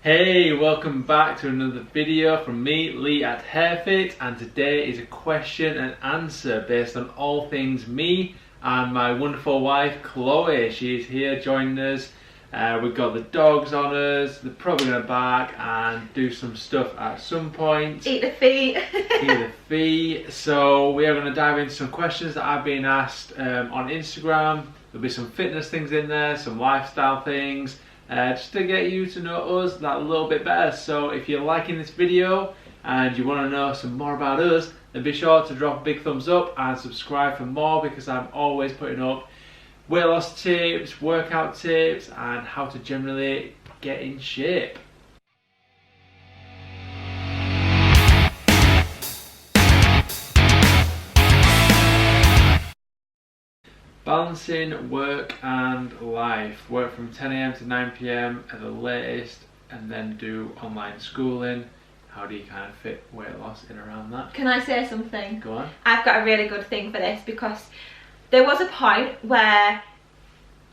Hey, welcome back to another video from me, Lee at HairFit, and today is a question and answer based on all things me and my wonderful wife Chloe. She is here joining us. We've got the dogs on us. They're probably going to bark and do some stuff at some point. Eat the feet. Eat the feet. So we are going to dive into some questions that I've been asked on Instagram. There'll be some fitness things in there, some lifestyle things. Just to get you to know us that little bit better. So if you're liking this video and you want to know some more about us, then be sure to drop a big thumbs up and subscribe for more, because I'm always putting up weight loss tips, workout tips, and how to generally get in shape. Balancing work and life. Work from 10 AM to 9 PM at the latest, and then do online schooling. How do you kind of fit weight loss in around that? Can I say something? Go on. I've got a really good thing for this, because there was a point where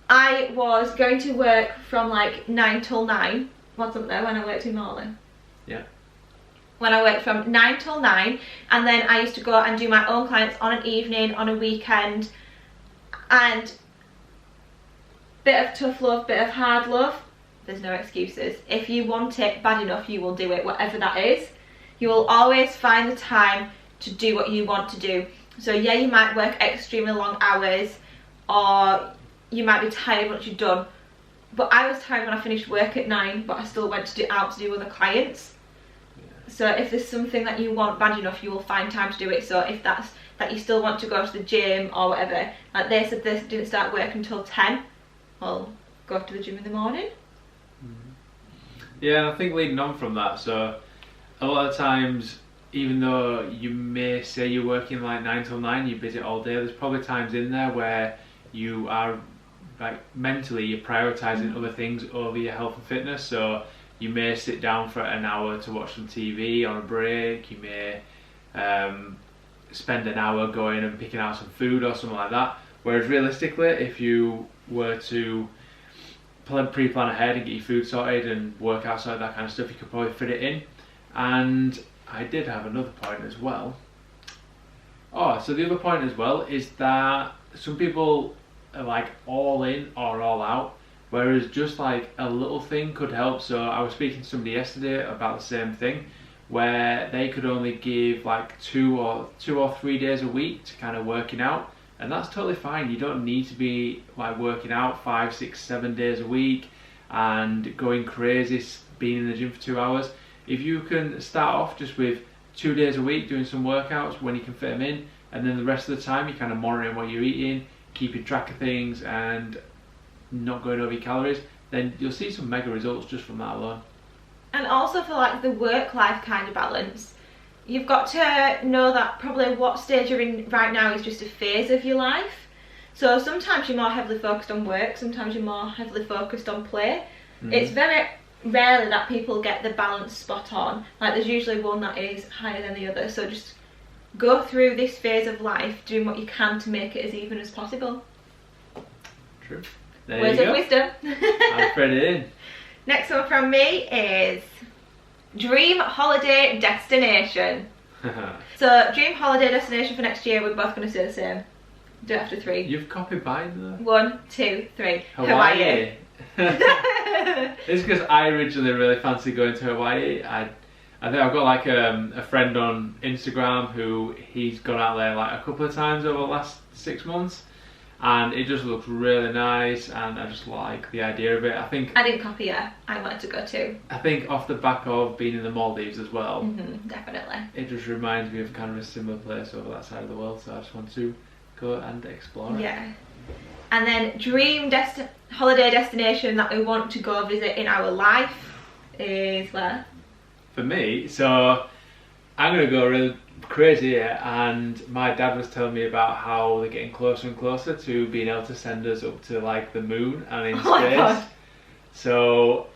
I was going to work from like 9 till 9. Wasn't there when I worked in Morley? Yeah. When I worked from 9 till 9, and then I used to go and do my own clients on an evening, on a weekend. And bit of tough love, bit of hard love, there's no excuses. If you want it bad enough, you will do it, whatever that is. You will always find the time to do what you want to do. So yeah, you might work extremely long hours, or you might be tired once you're done. But I was tired when I finished work at 9, but I still went out to do other clients. So if there's something that you want bad enough, you will find time to do it. So if that's that you still want to go to the gym or whatever, like they said they didn't start work until 10, well, go to the gym in the morning. Yeah, and I think leading on from that, so a lot of times, even though you may say you're working like 9 till 9, you're busy all day, there's probably times in there where you are, like, mentally you're prioritising other things over your health and fitness. So you may sit down for an hour to watch some TV on a break. You may spend an hour going and picking out some food or something like that. Whereas realistically, if you were to pre-plan ahead and get your food sorted and work outside, that kind of stuff, you could probably fit it in. And I did have another point as well. Oh, so the other point as well is that some people are like all in or all out, whereas just like a little thing could help. So I was speaking to somebody yesterday about the same thing, where they could only give like two or 3 days a week to kind of working out, and that's totally fine. You don't need to be like working out 5, 6, 7 days a week and going crazy being in the gym for 2 hours. If you can start off just with 2 days a week doing some workouts when you can fit them in, and then the rest of the time you're kind of monitoring what you're eating, keeping track of things and not going over your calories, then you'll see some mega results just from that alone. And also for like the work-life kind of balance, you've got to know that probably what stage you're in right now is just a phase of your life. So sometimes you're more heavily focused on work, sometimes you're more heavily focused on play. It's very rarely that people get the balance spot on. Like there's usually one that is higher than the other. So just go through this phase of life doing what you can to make it as even as possible. True. There Words you go. of wisdom. I'll spread it in. Next one from me is dream holiday destination. So dream holiday destination for next year, we're both going to say the same. Do it after 3. You've copied mine though. 1, 2, 3. Hawaii. It's because I originally really fancy going to Hawaii. I think I've got like a friend on Instagram who he's gone out there like a couple of times over the last 6 months. And it just looks really nice, and I just like the idea of it. I think I didn't copy her. I wanted to go too. I think off the back of being in the Maldives as well, definitely. it just reminds me of kind of a similar place over that side of the world. So I just want to go and explore it. Yeah. And then dream holiday destination that we want to go visit in our life is where? For me, so I'm gonna go really crazy here, and my dad was telling me about how they're getting closer and closer to being able to send us up to like the moon and in space. So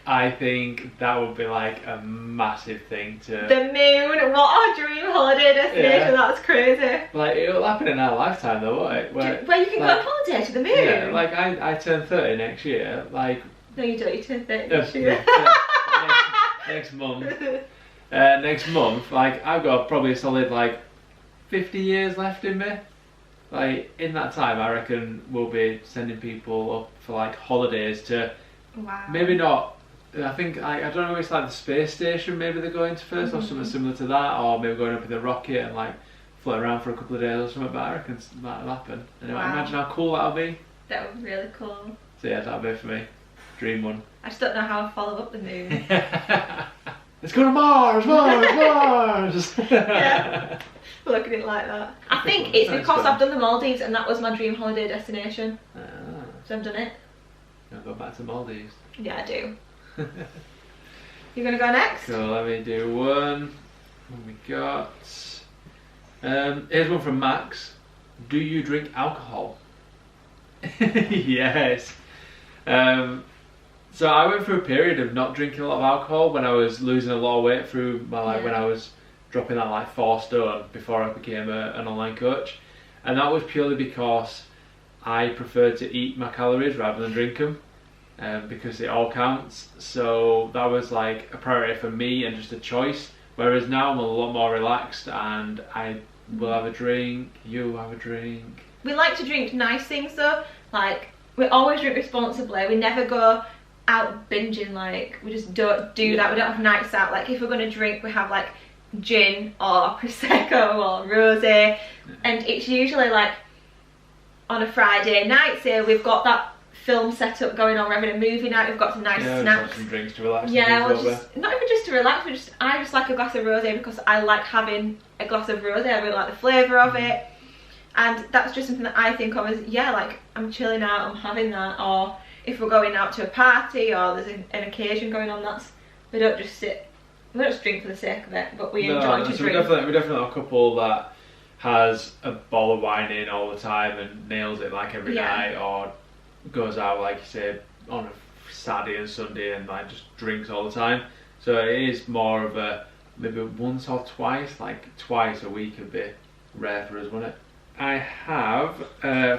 I think that would be like a massive thing to... The moon? What a dream holiday destination, yeah. That's crazy. Like, it'll happen in our lifetime though, won't it? Where you can go on holiday to the moon? Yeah, like I turn 30 next year, like... No you don't, you turn 30 next year. Next next month. Next month, like I've got probably a solid like 50 years left in me. Like in that time, I reckon we'll be sending people up for like holidays to. Wow. Maybe not. I think I don't know. It's like the space station. Maybe they're going to first, or something similar to that, or maybe going up in the rocket and like float around for a couple of days or something. But I reckon that'll happen. Anyway, imagine how cool that'll be. That would be really cool. So yeah, that'll be for me. Dream one. I just don't know how to follow up the moon. Let's go to Mars, Mars. Yeah. Look at it like that. I think it's because I've done the Maldives and that was my dream holiday destination. So I've done it. I'll go back to Maldives. Yeah, I do. You're gonna go next? So let me do one. What we got? Here's one from Max. Do you drink alcohol? Yes. So I went through a period of not drinking a lot of alcohol when I was losing a lot of weight through my life, when I was dropping that like 4 stone before I became an online coach, and that was purely because I preferred to eat my calories rather than drink them, because it all counts. So that was like a priority for me and just a choice. Whereas now I'm a lot more relaxed and I will have a drink. You have a drink. We like to drink nice things though. Like we always drink responsibly. We never go out binging. Like we just don't do that. We don't have nights out. Like if we're gonna drink, we have like gin or prosecco or rosé, and it's usually like on a Friday night. So we've got that film set up going on. We're having a movie night. We've got some nice snacks. Some drinks to relax. Yeah, well, not even just to relax. I just like a glass of rosé because I like having a glass of rosé. I really like the flavour of it, and that's just something that I think of as like I'm chilling out. I'm having that. Or if we're going out to a party or there's an occasion going on, we don't just sit. We don't just drink for the sake of it, but we enjoy to drink. We're definitely a couple that has a bottle of wine in all the time and nails it like every night, or goes out, like you say, on a Saturday and Sunday and like just drinks all the time. So it is more of a maybe once or twice, like twice a week would be rare for us, wouldn't it? I have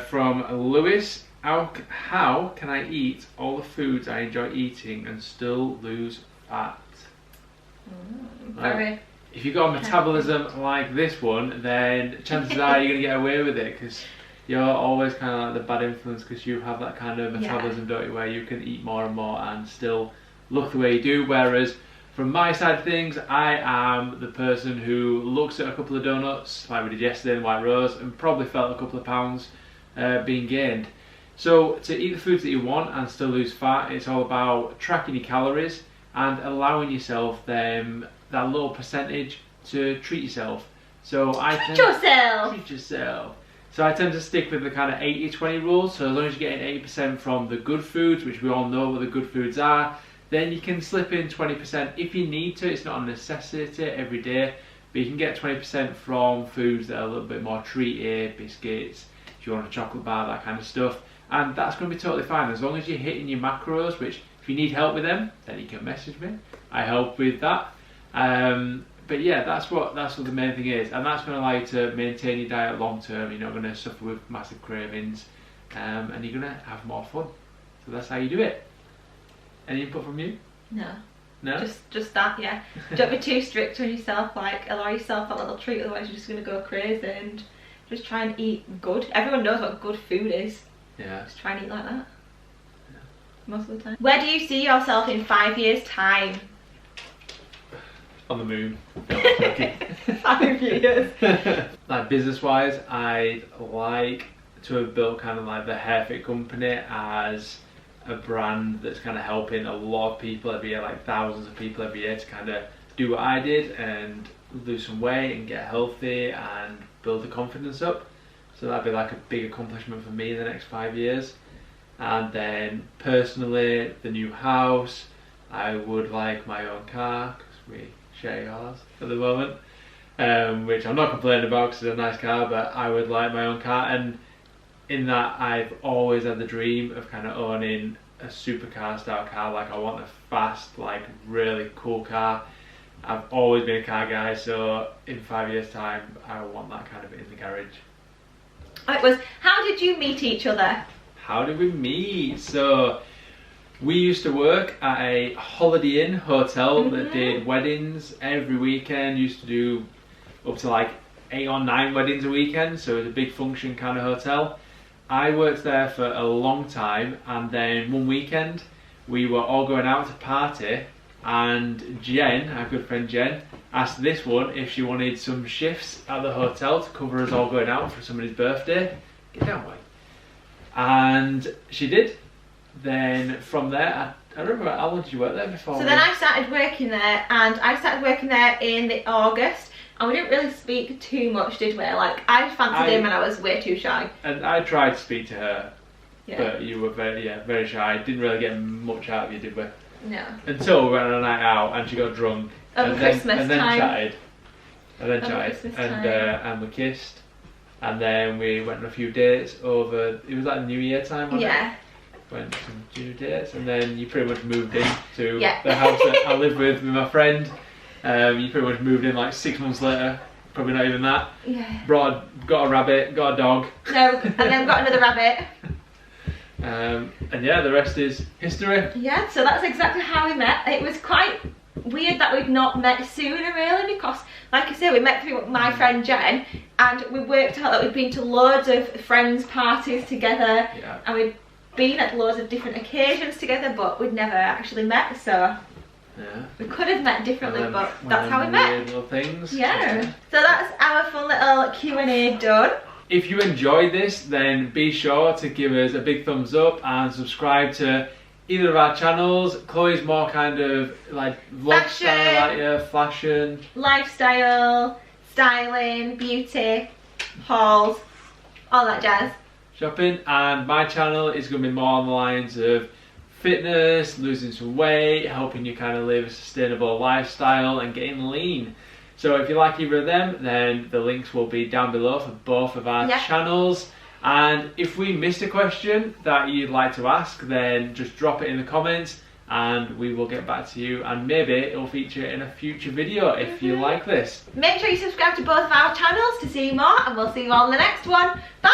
from Lewis, how can I eat all the foods I enjoy eating and still lose fat? If you've got a metabolism like this one, then chances are you're going to get away with it, because you're always kind of like the bad influence, because you have that kind of metabolism, don't you, where you can eat more and more and still look the way you do. Whereas from my side of things, I am the person who looks at a couple of donuts like we did yesterday in White Rose and probably felt a couple of pounds being gained. So to eat the foods that you want and still lose fat, it's all about tracking your calories and allowing yourself that little percentage to treat yourself. So treat yourself. So I tend to stick with the kind of 80-20 rule. So as long as you're getting 80% from the good foods, which we all know what the good foods are, then you can slip in 20% if you need to. It's not a necessity every day, but you can get 20% from foods that are a little bit more treaty, biscuits, if you want a chocolate bar, that kind of stuff. And that's going to be totally fine as long as you're hitting your macros, which if you need help with them, then you can message me. I help with that. But yeah, that's what the main thing is, and that's going to allow you to maintain your diet long term. You're not going to suffer with massive cravings, and you're going to have more fun. So that's how you do it. Any input from you? No. No? Just that, yeah. Don't be too strict on yourself. Like allow yourself that little treat, otherwise you're just going to go crazy. And just try and eat good. Everyone knows what good food is. Yeah. Just try and eat like that. Yeah. Most of the time. Where do you see yourself in 5 years' time? On the moon. 5 years. Like business wise, I'd like to have built kind of like the Hairfit company as a brand that's kind of helping a lot of people every year, like thousands of people every year, to kind of do what I did and lose some weight and get healthy and build the confidence up. So that'd be like a big accomplishment for me in the next 5 years. And then personally, the new house, I would like my own car, because we share yours at the moment, which I'm not complaining about because it's a nice car, but I would like my own car. And in that, I've always had the dream of kind of owning a supercar style car. Like I want a fast, like really cool car. I've always been a car guy, so in 5 years time I want that kind of in the garage. It was, how did you meet each other? How did we meet? So We used to work at a Holiday Inn hotel that did weddings every weekend. Used to do up to like 8 or 9 weddings a weekend, so it was a big function kind of hotel. I worked there for a long time, and then one weekend we were all going out to party, and Jen, our good friend Jen, asked this one if she wanted some shifts at the hotel to cover us all going out for somebody's birthday. Get down, boy. And she did. Then from there, I remember, how long did you work there before? So then I started working there, and I started working there in the August, and we didn't really speak too much, did we? Like, I fancied him and I was way too shy. And I tried to speak to her, but you were very shy. Didn't really get much out of you, did we? No. Until we went on a night out and she got drunk. Over Christmas and then time. chatted. And then Over chatted. Christmas And we kissed. And then we went on a few dates over, it was like New Year time, wasn't it? Went to some 2 dates, and then you pretty much moved in to the house that I lived with my friend. You pretty much moved in like 6 months later, probably not even that. Yeah. Got a rabbit, got a dog. No, and then got another rabbit. And yeah, the rest is history. Yeah, so that's exactly how we met. It was quite weird that we'd not met sooner, really, because, like I say, we met through my friend Jen, and we worked out that we'd been to loads of friends' parties together, and we'd been at loads of different occasions together, but we'd never actually met, so we could have met differently, but that's how we met. Little things. Yeah. So that's our fun little Q&A done. If you enjoyed this, then be sure to give us a big thumbs up and subscribe to either of our channels. Chloe's more kind of like vlog style, like fashion, lifestyle, styling, beauty, hauls, all that jazz. Shopping, and my channel is going to be more on the lines of fitness, losing some weight, helping you kind of live a sustainable lifestyle and getting lean. So if you like either of them, then the links will be down below for both of our channels. And if we missed a question that you'd like to ask, then just drop it in the comments and we will get back to you, and maybe it'll feature in a future video if you like this. Make sure you subscribe to both of our channels to see more, and we'll see you all in the next one. Bye!